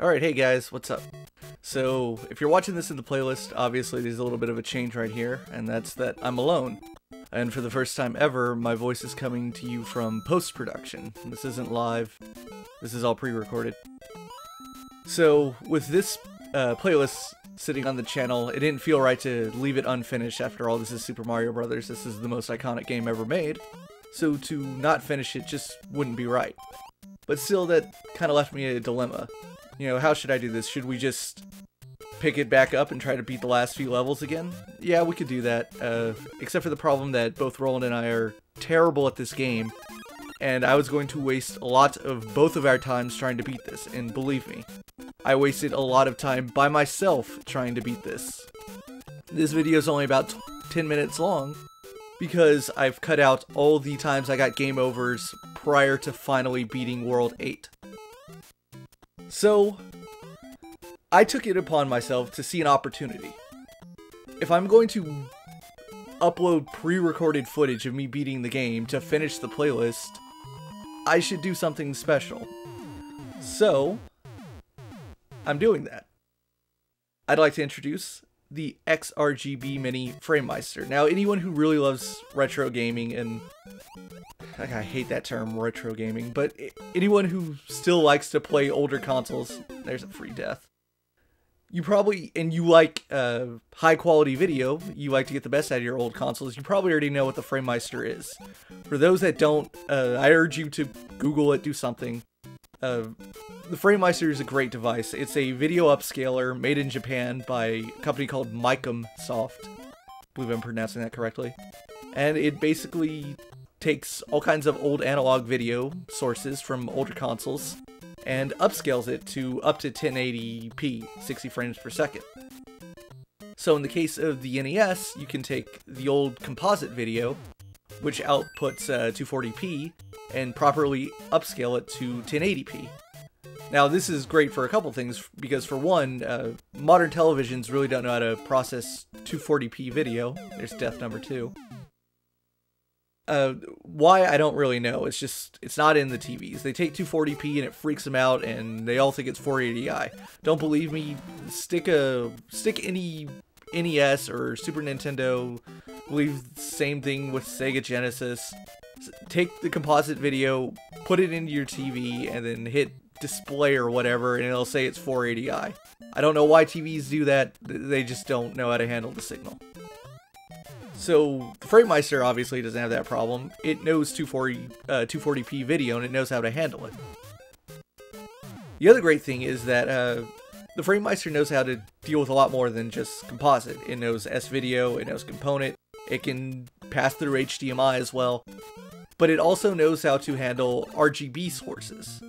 Alright, hey guys, what's up? So, if you're watching this in the playlist, obviously there's a little bit of a change right here, and that's that I'm alone. And for the first time ever, my voice is coming to you from post-production. This isn't live, this is all pre-recorded. So, with this playlist sitting on the channel, it didn't feel right to leave it unfinished. After all, this is Super Mario Brothers. This is the most iconic game ever made, so to not finish it just wouldn't be right. But still, that kind of left me a dilemma. You know, how should I do this? Should we just pick it back up and try to beat the last few levels again? Yeah, we could do that, except for the problem that both Roland and I are terrible at this game, and I was going to waste a lot of both of our times trying to beat this, and believe me, I wasted a lot of time by myself trying to beat this. This video is only about 10 minutes long, because I've cut out all the times I got game overs prior to finally beating World 8. So, I took it upon myself to see an opportunity. If I'm going to upload pre-recorded footage of me beating the game to finish the playlist, I should do something special. So, I'm doing that. I'd like to introduce the xRGB Mini Framemeister. Now, anyone who really loves retro gaming, and I hate that term, retro gaming, but anyone who still likes to play older consoles, there's a free death. You probably, and you like high quality video, you like to get the best out of your old consoles, you probably already know what the Framemeister is. For those that don't, I urge you to Google it, do something. The Framemeister is a great device. It's a video upscaler made in Japan by a company called Soft. I believe I'm pronouncing that correctly. And it basically takes all kinds of old analog video sources from older consoles and upscales it to up to 1080p, 60 frames per second. So in the case of the NES, you can take the old composite video, which outputs 240p, and properly upscale it to 1080p. Now this is great for a couple things, because for one, modern televisions really don't know how to process 240p video. There's death number 2. Why, I don't really know. It's just, it's not in the TVs. They take 240p and it freaks them out, and they all think it's 480i. Don't believe me? Stick any NES or Super Nintendo. I believe same thing with Sega Genesis. Take the composite video, put it into your TV, and then hit display or whatever, and it'll say it's 480i. I don't know why TVs do that. They just don't know how to handle the signal. So, the Framemeister obviously doesn't have that problem. It knows 240p video, and it knows how to handle it. The other great thing is that the Framemeister knows how to deal with a lot more than just composite. It knows S-video, it knows component, it can pass through HDMI as well, but it also knows how to handle RGB sources.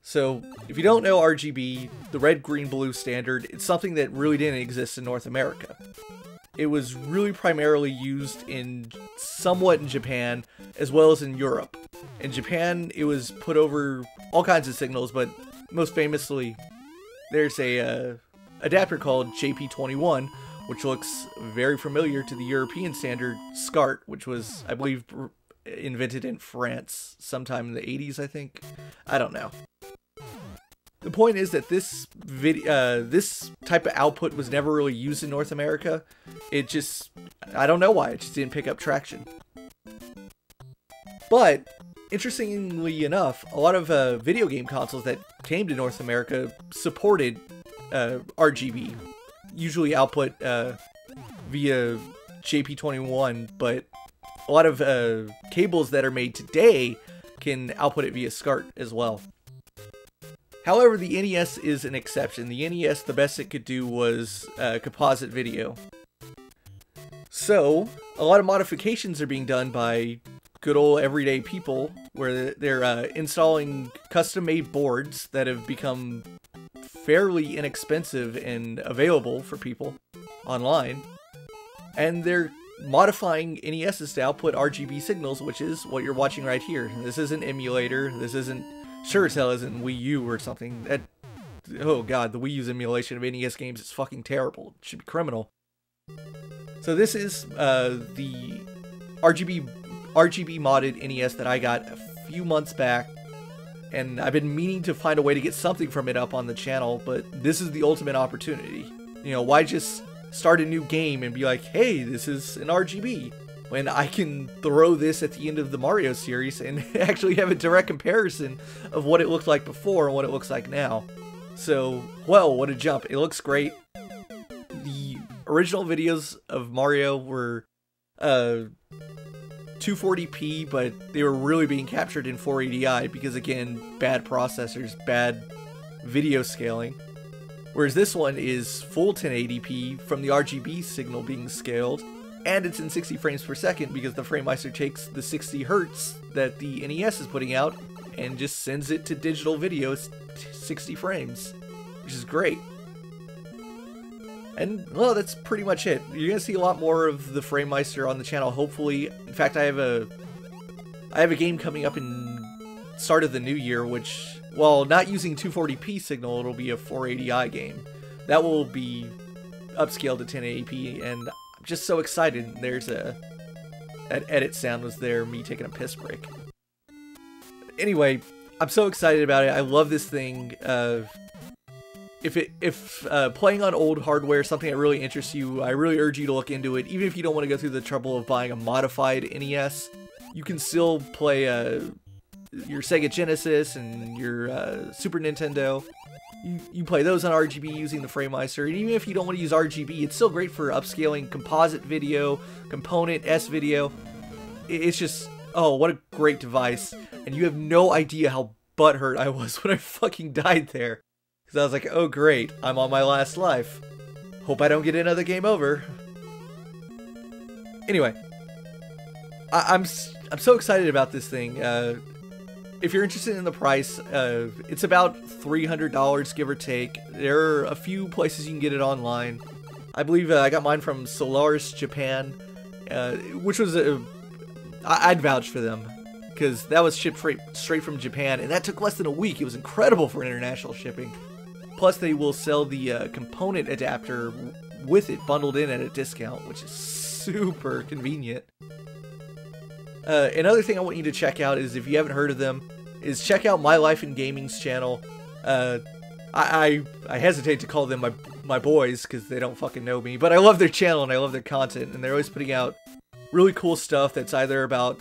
So, if you don't know RGB, the red, green, blue standard, it's something that really didn't exist in North America. It was really primarily used somewhat in Japan, as well as in Europe. In Japan, it was put over all kinds of signals, but most famously, there's a adapter called JP21, which looks very familiar to the European standard SCART, which was, I believe, invented in France sometime in the 80s, I think. I don't know. The point is that this type of output was never really used in North America. It just, I don't know why, it just didn't pick up traction. But, interestingly enough, a lot of video game consoles that came to North America supported RGB, usually output via JP21, but a lot of cables that are made today can output it via SCART as well. However, the NES is an exception. The NES, the best it could do was composite video. So, a lot of modifications are being done by good old everyday people, where they're installing custom-made boards that have become fairly inexpensive and available for people online, and they're modifying NESs to output RGB signals, which is what you're watching right here. This isn't emulator, this isn't, sure as hell isn't Wii U or something. That, oh god, the Wii U's emulation of NES games is fucking terrible. It should be criminal. So this is the RGB modded NES that I got a few months back, and I've been meaning to find a way to get something from it up on the channel, but this is the ultimate opportunity. You know, why just start a new game and be like, hey, this is an RGB, when I can throw this at the end of the Mario series and actually have a direct comparison of what it looked like before and what it looks like now. So, well, what a jump. It looks great. The original videos of Mario were 240p, but they were really being captured in 480i because, again, bad processors, bad video scaling. Whereas this one is full 1080p from the RGB signal being scaled, and it's in 60 frames per second because the Framemeister takes the 60 hertz that the NES is putting out and just sends it to digital video 60 frames, which is great. And, well, that's pretty much it. You're going to see a lot more of the Framemeister on the channel, hopefully. In fact, I have a game coming up in start of the new year, which, while not using 240p signal, it'll be a 480i game. That will be upscaled to 1080p, and I'm just so excited. There's that edit sound was there, me taking a piss break. Anyway, I'm so excited about it. I love this thing. If playing on old hardware is something that really interests you, I really urge you to look into it. Even if you don't want to go through the trouble of buying a modified NES, you can still play your Sega Genesis and your Super Nintendo. You play those on RGB using the Framemeister, and even if you don't want to use RGB, it's still great for upscaling composite video, component, S-video. It's just, oh, what a great device. And you have no idea how butthurt I was when I fucking died there. Because I was like, oh great, I'm on my last life. Hope I don't get another game over. Anyway, I'm so excited about this thing. If you're interested in the price, it's about $300, give or take. There are a few places you can get it online. I believe I got mine from Solaris Japan, which was I'd vouch for them, because that was shipped straight from Japan, and that took less than a week. It was incredible for international shipping. Plus, they will sell the component adapter with it bundled in at a discount, which is super convenient. Another thing I want you to check out is, if you haven't heard of them, is check out My Life in Gaming's channel. I hesitate to call them my boys because they don't fucking know me, but I love their channel and I love their content, and they're always putting out really cool stuff that's either about,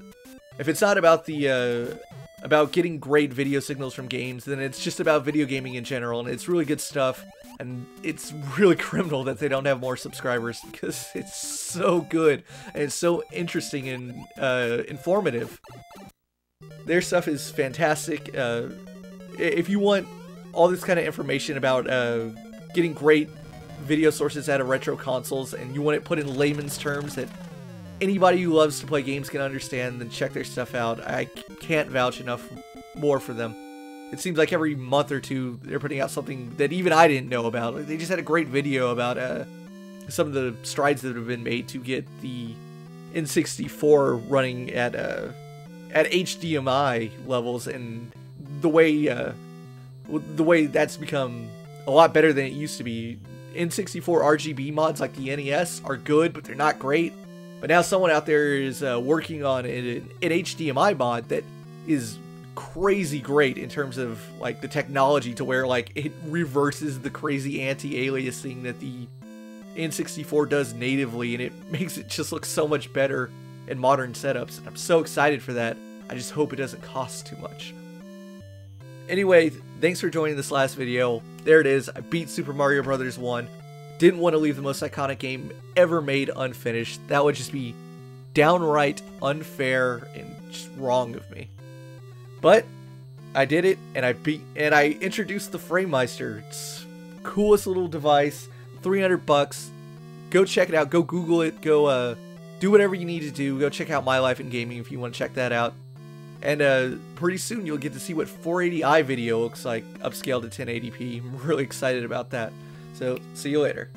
if it's not about the about getting great video signals from games, then it's just about video gaming in general, and it's really good stuff. And it's really criminal that they don't have more subscribers, because it's so good and it's so interesting and informative. Their stuff is fantastic. If you want all this kind of information about getting great video sources out of retro consoles, and you want it put in layman's terms that anybody who loves to play games can understand, then check their stuff out. I can't vouch enough more for them. It seems like every month or two they're putting out something that even I didn't know about. Like, they just had a great video about some of the strides that have been made to get the N64 running at HDMI levels, and the way that's become a lot better than it used to be. N64 RGB mods like the NES are good, but they're not great. But now someone out there is working on an HDMI mod that is crazy great in terms of like the technology, to where like it reverses the crazy anti-aliasing that the N64 does natively, and it makes it just look so much better in modern setups. And I'm so excited for that. I just hope it doesn't cost too much. Anyway, thanks for joining this last video. There it is. I beat Super Mario Bros. 1. Didn't want to leave the most iconic game ever made unfinished. That would just be downright unfair and just wrong of me. But I did it, and I introduced the Framemeister. It's the coolest little device. $300. Go check it out. Go Google it. Go do whatever you need to do. Go check out My Life in Gaming if you want to check that out. And pretty soon you'll get to see what 480i video looks like upscaled to 1080p. I'm really excited about that. So, see you later.